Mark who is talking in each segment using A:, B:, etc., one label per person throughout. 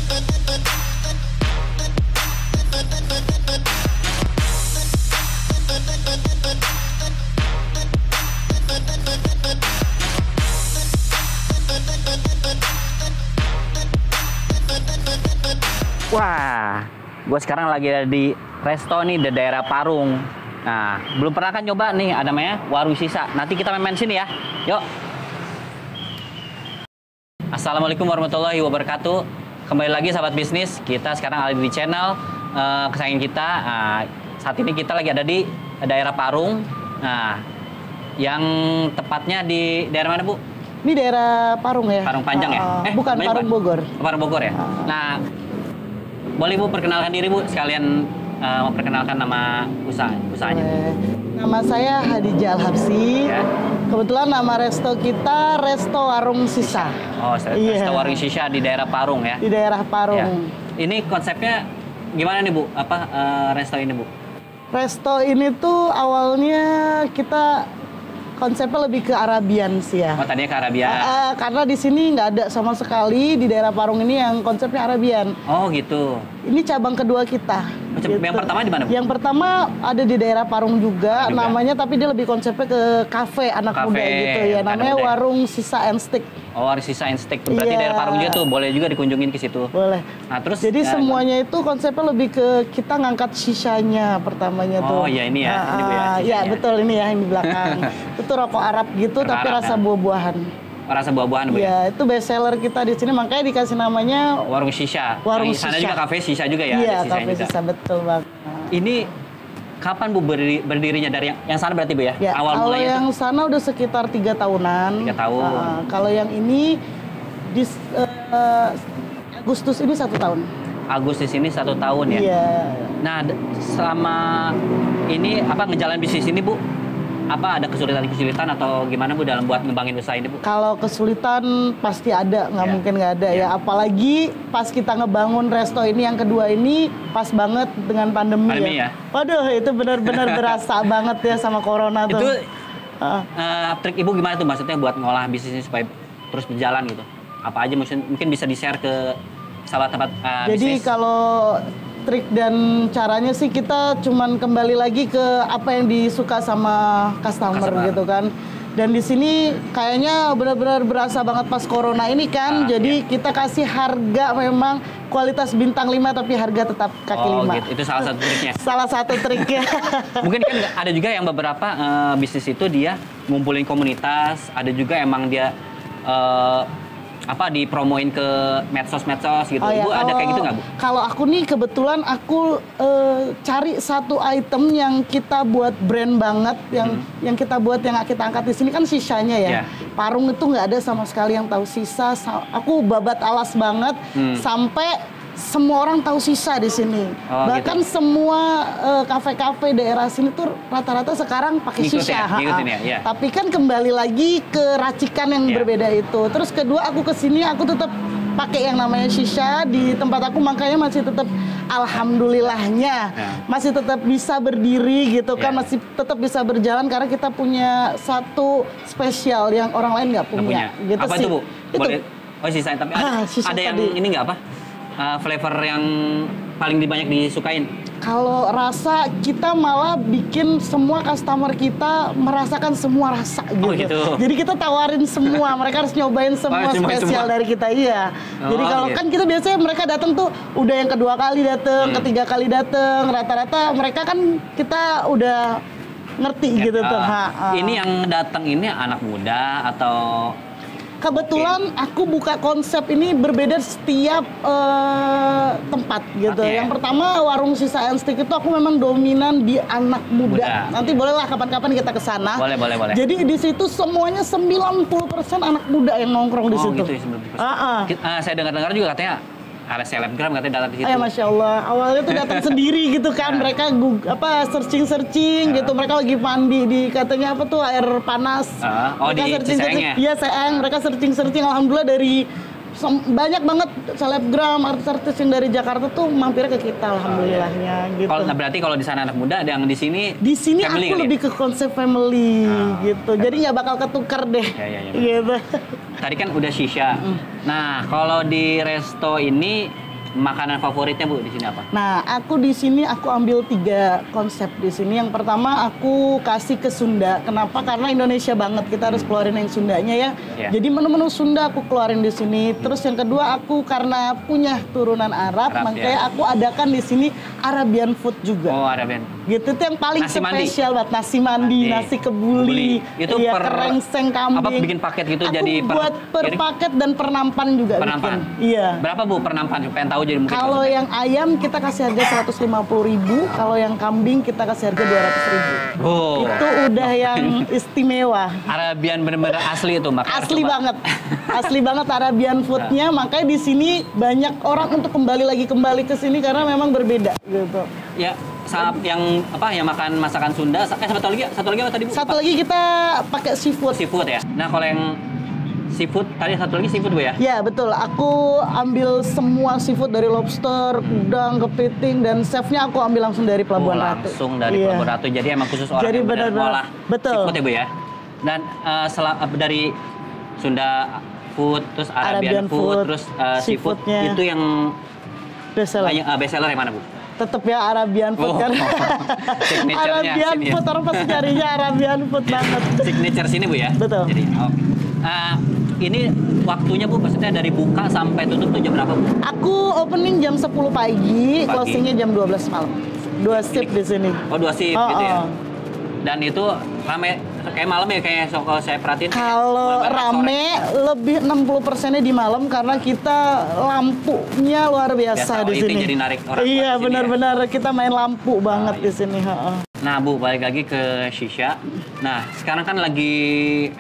A: Wah, gue sekarang lagi ada di resto nih di daerah Parung. Nah, belum pernah kan nyoba nih, ada namanya Warung Sisa. Nanti kita main sini ya. Yuk. Assalamualaikum warahmatullahi wabarakatuh. Kembali lagi sahabat bisnis. Kita sekarang ada di channel kesayangan kita. Saat ini kita lagi ada di daerah Parung. Nah, yang tepatnya di daerah mana, Bu?
B: Ini daerah Parung ya?
A: Parung Panjang ya?
B: Bukan, Parung Bogor.
A: Parung Bogor ya? Nah, boleh Bu perkenalkan diri Bu, sekalian memperkenalkan nama usahanya.
B: Nama saya Hadijah Al-Habsi.
A: Ya.
B: Kebetulan nama resto kita Resto Warung Sisa.
A: Oh, Resto Warung Sisa di daerah Parung ya?
B: Di daerah Parung.
A: Ya. Ini konsepnya gimana nih Bu? Resto ini Bu?
B: Resto ini tuh awalnya kita konsepnya lebih ke Arabian sih ya.
A: Oh, tadinya ke Arabian.
B: Karena di sini nggak ada sama sekali di daerah Parung ini yang konsepnya Arabian.
A: Oh gitu.
B: Ini cabang kedua kita.
A: Gitu. Yang pertama di mana, Bu?
B: Yang pertama ada di daerah Parung juga, namanya tapi dia lebih konsepnya ke kafe anak muda gitu ya. Namanya Warung Sisa and Stick.
A: Oh, Warung Sisa and Stick. Berarti daerah Parung juga tuh, boleh juga dikunjungin ke situ.
B: Boleh.
A: Nah, terus
B: jadi semuanya itu konsepnya lebih ke kita ngangkat sisanya pertamanya tuh.
A: Oh iya ini ya. Ini Bu ya.
B: Iya betul ini ya yang di belakang. Itu rokok Arab gitu tapi rasa buah-buahan.
A: Rasa buah-buahan Bu
B: ya? Itu best seller kita di sini, makanya dikasih namanya
A: Warung Sisa.
B: Warung
A: Sisa. Sana
B: Sisa.
A: juga kafe Sisa juga ya?
B: Iya, kafe Sisa, betul Bang.
A: Ini kapan Bu berdirinya? Dari yang sana berarti Bu ya?
B: Ya,
A: awal
B: kalau
A: mulanya
B: yang sana udah sekitar 3 tahunan.
A: 3 tahun.
B: Kalau yang ini di Agustus ini 1 tahun.
A: Agustus ini 1 tahun ya?
B: Iya.
A: Nah, selama ini ngejalanin bisnis ini Bu? Ada kesulitan atau gimana Bu dalam buat ngembangin usaha ini Bu?
B: Kalau kesulitan pasti ada, nggak mungkin nggak ada ya. Apalagi pas kita ngebangun resto ini yang kedua ini pas banget dengan pandemi ya. Waduh, itu benar-benar berasa banget ya sama corona tuh.
A: Itu trik Ibu gimana tuh maksudnya buat ngolah bisnisnya supaya terus berjalan gitu? Apa aja mungkin bisa di-share ke sahabat-sahabat
B: Jadi
A: bisnis?
B: kalau trik dan caranya sih kita cuman kembali lagi ke apa yang disuka sama customer gitu kan. Dan di sini kayaknya benar-benar berasa banget pas corona ini kan. Jadi kita kasih harga memang kualitas bintang 5 tapi harga tetap kaki 5.
A: Gitu. Itu salah satu triknya.
B: Salah satu triknya.
A: Mungkin kan ada juga yang beberapa bisnis itu dia ngumpulin komunitas, ada juga emang dia dipromoin ke medsos gitu. Bu, ada kayak gitu nggak Bu?
B: Kalau aku nih kebetulan aku cari satu item yang kita buat brand banget, yang kita buat yang kita angkat di sini kan sisanya ya. Parung itu nggak ada sama sekali yang tahu Sisa. Aku babat alas banget sampai semua orang tahu Sisa di sini. Bahkan gitu. Semua kafe-kafe daerah sini tuh rata-rata sekarang pakai Sisa.
A: Ya.
B: Tapi kan kembali lagi ke racikan yang berbeda itu. Terus kedua aku kesini aku tetap pakai yang namanya Sisa di tempat aku, makanya masih tetap alhamdulillahnya masih tetap bisa berdiri gitu kan, masih tetap bisa berjalan karena kita punya satu spesial yang orang lain nggak punya. Gitu
A: apa
B: sih.
A: Itu Bu?
B: Itu.
A: Boleh. Oh Sisa, tapi ada yang ini nggak flavor yang paling banyak disukain?
B: Kalau rasa kita malah bikin semua customer kita merasakan semua rasa gitu. Jadi kita tawarin semua, mereka harus nyobain semua spesial dari kita. Iya. Jadi kalau kan kita biasanya mereka datang tuh udah yang kedua kali datang, ketiga kali datang, rata-rata mereka kan kita udah ngerti gitu tuh.
A: Ini yang datang ini anak muda atau?
B: Kebetulan aku buka konsep ini berbeda setiap tempat gitu. Yang pertama Warung Sisa and Stick itu aku memang dominan di anak muda. Nanti bolehlah kapan-kapan kita ke sana.
A: Boleh.
B: Jadi di situ semuanya 90% anak muda yang nongkrong di situ.
A: Gitu ya, saya dengar-dengar juga katanya ada selebgram katanya datang di situ.
B: Masya Allah, awalnya tuh datang sendiri gitu kan, mereka searching gitu, mereka lagi mandi di katanya air panas.
A: Di Ciseeng ya?
B: Iya Seeng, mereka searching, alhamdulillah dari banyak banget selebgram, artis-artis yang dari Jakarta tuh mampir ke kita, alhamdulillahnya gitu.
A: Berarti kalau di sana anak muda, ada yang di sini?
B: Di sini aku lebih ke konsep family gitu, jadi nggak bakal ketukar deh. Gitu.
A: Tadi kan udah Sisa. Nah, kalau di resto ini makanan favoritnya Bu di sini apa?
B: Nah, aku di sini aku ambil 3 konsep di sini. Yang pertama aku kasih ke Sunda. Kenapa? Karena Indonesia banget, kita harus keluarin yang Sundanya ya. Jadi menu-menu Sunda aku keluarin di sini. Terus yang kedua aku karena punya turunan Arab makanya aku adakan di sini Arabian food juga.
A: Oh, Arabian.
B: Gitu itu yang paling spesial buat nasi mandi, nasi kebuli,
A: itu
B: ya, kerengseng kambing.
A: Apa bikin paket gitu
B: aku
A: jadi
B: buat per paket dan per nampan juga
A: nampan.
B: bikin. Iya.
A: Berapa Bu per nampan? Pengen tahu jadi mungkin.
B: Kalau yang ayam kita kasih harga 150.000, kalau yang kambing kita kasih harga 200.000.
A: Oh.
B: Itu udah yang istimewa.
A: Arabian bener-bener asli itu makanya.
B: Asli banget. Asli banget Arabian foodnya, makanya di sini banyak orang untuk kembali ke sini karena memang berbeda gitu.
A: Ya, saat yang apa yang makan masakan Sunda, satu lagi apa tadi Bu?
B: Satu lagi kita pakai seafood.
A: Seafood ya. Nah, kalau yang seafood tadi satu lagi seafood Bu ya?
B: Ya betul, aku ambil semua seafood dari lobster, udang, kepiting, dan chefnya aku ambil langsung dari Pelabuhan Ratu.
A: Langsung dari Pelabuhan Ratu, jadi emang khusus orang
B: jadi
A: yang benar-benar seafood ya Bu ya? Dan dari Sunda food, terus Arabian food, terus seafood itu yang bestseller yang mana Bu?
B: Tetap ya Arabian food kan. Arabian food orang pasti carinya Arabian food banget.
A: Signature sini Bu ya?
B: Betul.
A: Jadi, ini waktunya Bu, maksudnya dari buka sampai tutup tuh jam berapa Bu?
B: Aku opening jam 10 pagi, closingnya jam 12 malam. 2 shift di sini.
A: Oh 2 shift gitu ya? Dan itu rame kayak malam ya kayak kalau saya perhatiin.
B: Kalau rame lebih 60%-nya di malam karena kita lampunya luar biasa di sini.
A: Jadi narik orang.
B: Iya benar-benar kita main lampu banget di sini.
A: Nah Bu, balik lagi ke Shisha. Nah sekarang kan lagi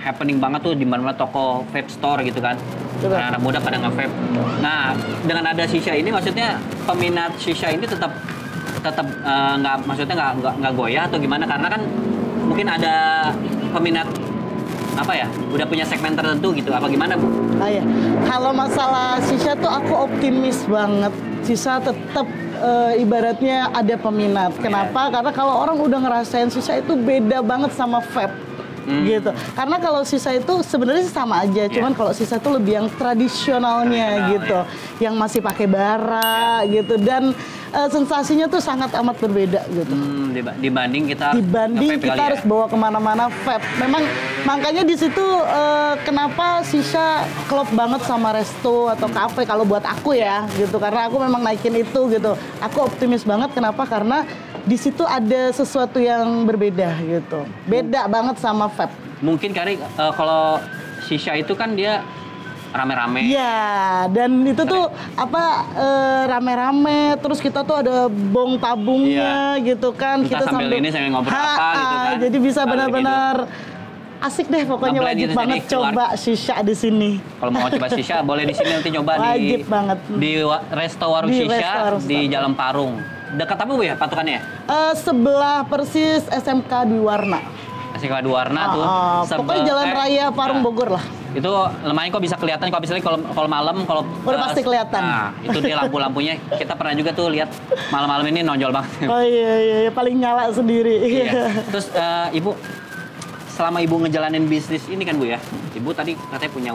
A: happening banget tuh di mana-mana toko vape store gitu kan. Karena anak muda pada nge-vape. Nah dengan ada Shisha ini maksudnya peminat Shisha ini tetap nggak goyah atau gimana, karena kan mungkin ada peminat apa ya udah punya segmen tertentu gitu apa gimana Bu?
B: Iya. Kalau masalah Shisha tuh aku optimis banget. Shisha tetap ibaratnya ada peminat. Kenapa? Karena kalau orang udah ngerasain Shisha itu beda banget sama vape. Gitu. Karena kalau sisa itu sebenarnya sama aja, cuman kalau sisa itu lebih yang tradisionalnya gitu, yang masih pakai bara gitu, dan sensasinya tuh sangat amat berbeda gitu.
A: Dibanding kita
B: harus bawa kemana-mana vape. Memang makanya di situ kenapa sisa klop banget sama resto atau kafe kalau buat aku ya gitu, karena aku memang naikin itu gitu. Aku optimis banget kenapa? Karena di situ ada sesuatu yang berbeda gitu. Beda banget sama vape.
A: Mungkin kali kalau Shisha itu kan dia rame-rame.
B: Iya, dan itu tuh rame-rame, terus kita tuh ada bong tabungnya gitu kan.
A: Kita sambil ini sambil ngobrol apa gitu kan.
B: Jadi bisa benar-benar asik deh, pokoknya wajib banget coba Shisha di sini.
A: Kalau mau coba Shisha boleh di sini nanti coba
B: wajib banget.
A: Di resto warung Shisha di Jalan Parung. Dekat apa Bu ya patokannya?
B: Sebelah persis SMK Dwi Warna.
A: SMK Dwi Warna tuh.
B: Pokoknya Jalan Raya Parung Bogor lah.
A: Itu lumayan kok bisa kelihatan kalau misalnya kalau malam
B: udah pasti kelihatan.
A: Nah, itu dia lampu-lampunya. Kita pernah juga tuh lihat malam-malam ini nonjol banget.
B: Oh iya, paling nyala sendiri.
A: Iya. Terus Ibu selama Ibu ngejalanin bisnis ini kan Bu ya. Ibu tadi katanya punya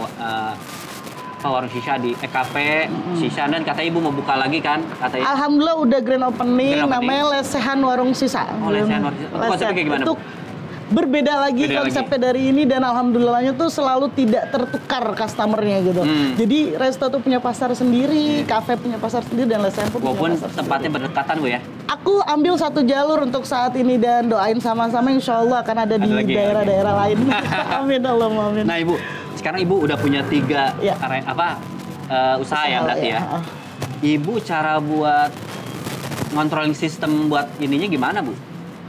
A: warung Shisha di cafe Shisha, dan katanya Ibu mau buka lagi kan katanya.
B: Alhamdulillah udah grand opening. Namanya Lesehan Warung Shisha.
A: Oh, Lesehan Warung Shisha. Konsepnya kayak gimana? Itu
B: berbeda lagi konsepnya dari ini, dan alhamdulillahnya tuh selalu tidak tertukar customernya gitu. Jadi resto tuh punya pasar sendiri, kafe punya pasar sendiri, dan Lesehan pun punya pasar
A: tempatnya
B: sendiri.
A: berdekatan Bu ya.
B: Aku ambil satu jalur untuk saat ini dan doain sama-sama insya Allah akan ada di daerah-daerah lain. Amin Allahumma amin.
A: Nah Ibu, sekarang Ibu udah punya 3 usaha ya berarti ya. Ibu cara buat ngontrolling sistem buat ininya gimana Bu?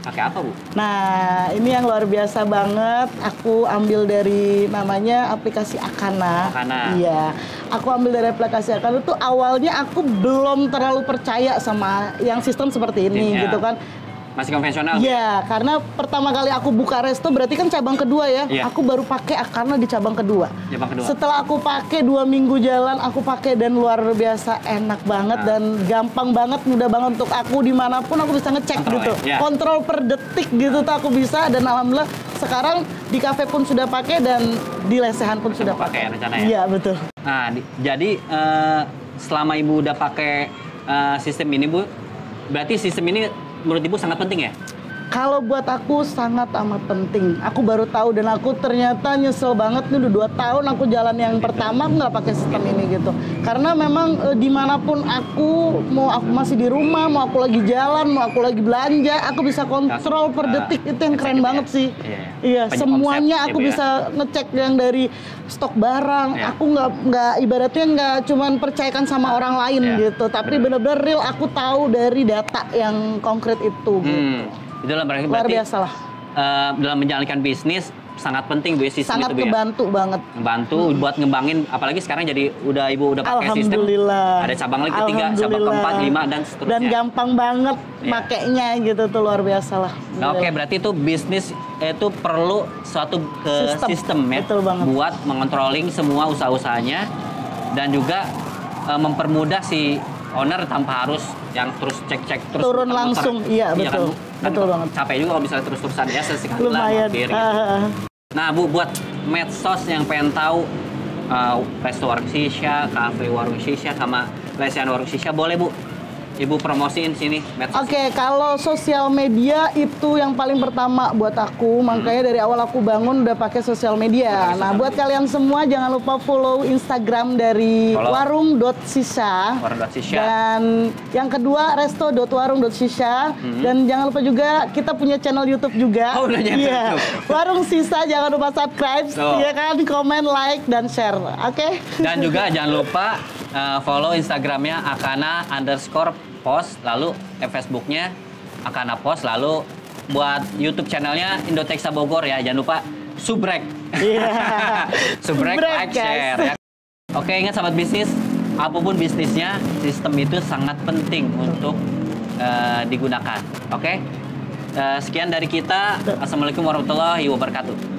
A: Pakai apa Bu?
B: Nah ini yang luar biasa banget. Aku ambil dari namanya aplikasi Akana. Iya. Aku ambil dari aplikasi Akana itu awalnya aku belum terlalu percaya sama yang sistem seperti ini gitu kan.
A: Masih konvensional?
B: Iya, karena pertama kali aku buka resto berarti kan cabang kedua ya. Aku baru pakai Akana di cabang kedua. Setelah aku pakai 2 minggu jalan, aku pakai dan luar biasa enak banget dan gampang banget, mudah banget untuk aku dimanapun aku bisa ngecek gitu. Kontrol per detik gitu tuh aku bisa, dan alhamdulillah sekarang di kafe pun sudah pakai dan di lesehan pun sudah pakai.
A: Rencana ya?
B: Iya, betul.
A: Nah, jadi selama Ibu udah pakai sistem ini, Bu, berarti sistem ini menurut Ibu sangat penting ya?
B: Kalau buat aku sangat amat penting. Aku baru tahu dan aku ternyata nyesel banget nih udah 2 tahun aku jalan yang pertama aku nggak pakai sistem ini gitu. Karena memang dimanapun aku, mau aku masih di rumah, mau aku lagi jalan, mau aku lagi belanja, aku bisa kontrol per detik. Itu yang keren banget sih. Iya, semuanya aku bisa ngecek yang dari stok barang. Aku nggak ibaratnya nggak cuman percayakan sama orang lain gitu, tapi benar-benar real aku tahu dari data yang konkret itu. Gitu.
A: Itulah berarti
B: luar biasa lah.
A: Dalam menjalankan bisnis sangat penting Bu sistem
B: sangat
A: itu Bu ya.
B: Ngebantu banget.
A: Ngebantu buat ngembangin, apalagi sekarang jadi Ibu udah pakai sistem.
B: Alhamdulillah.
A: Ada cabang lagi ketiga, cabang keempat, 5 dan seterusnya.
B: Dan gampang banget makainya gitu tuh luar biasa lah.
A: Nah, oke, berarti itu bisnis itu perlu suatu sistem ya.
B: Betul banget.
A: Buat mengontrolling semua usaha-usahanya dan juga mempermudah si owner tanpa harus yang terus cek-cek terus
B: turun langsung. Iya, betul.
A: Kan
B: betul banget.
A: Capek juga kalau misalnya terus-terusan ya sekali
B: lumayan.
A: Gitu. Nah, Bu, buat medsos yang pengen tahu resto warung shisha, kafe warung shisha sama lesehan warung shisha, boleh Bu Ibu promosiin sini medsos.
B: Oke, kalau sosial media itu yang paling pertama buat aku, makanya dari awal aku bangun udah pakai sosial media. Nah, buat kalian semua jangan lupa follow Instagram dari warung.shisha. Dan yang kedua resto.warung.shisha. Dan jangan lupa juga kita punya channel YouTube juga.
A: Oh, udah
B: YouTube. Warung Shisha, jangan lupa subscribe, ya kan, komen, like, dan share. Oke?
A: Dan juga jangan lupa follow Instagramnya Akana_post, lalu Facebooknya Akana Post, lalu buat YouTube channelnya Indotexa Bogor ya, jangan lupa subrek, subrek, like, share ya. Oke, ingat sahabat bisnis, apapun bisnisnya, sistem itu sangat penting untuk digunakan. Oke, sekian dari kita. Assalamualaikum warahmatullahi wabarakatuh.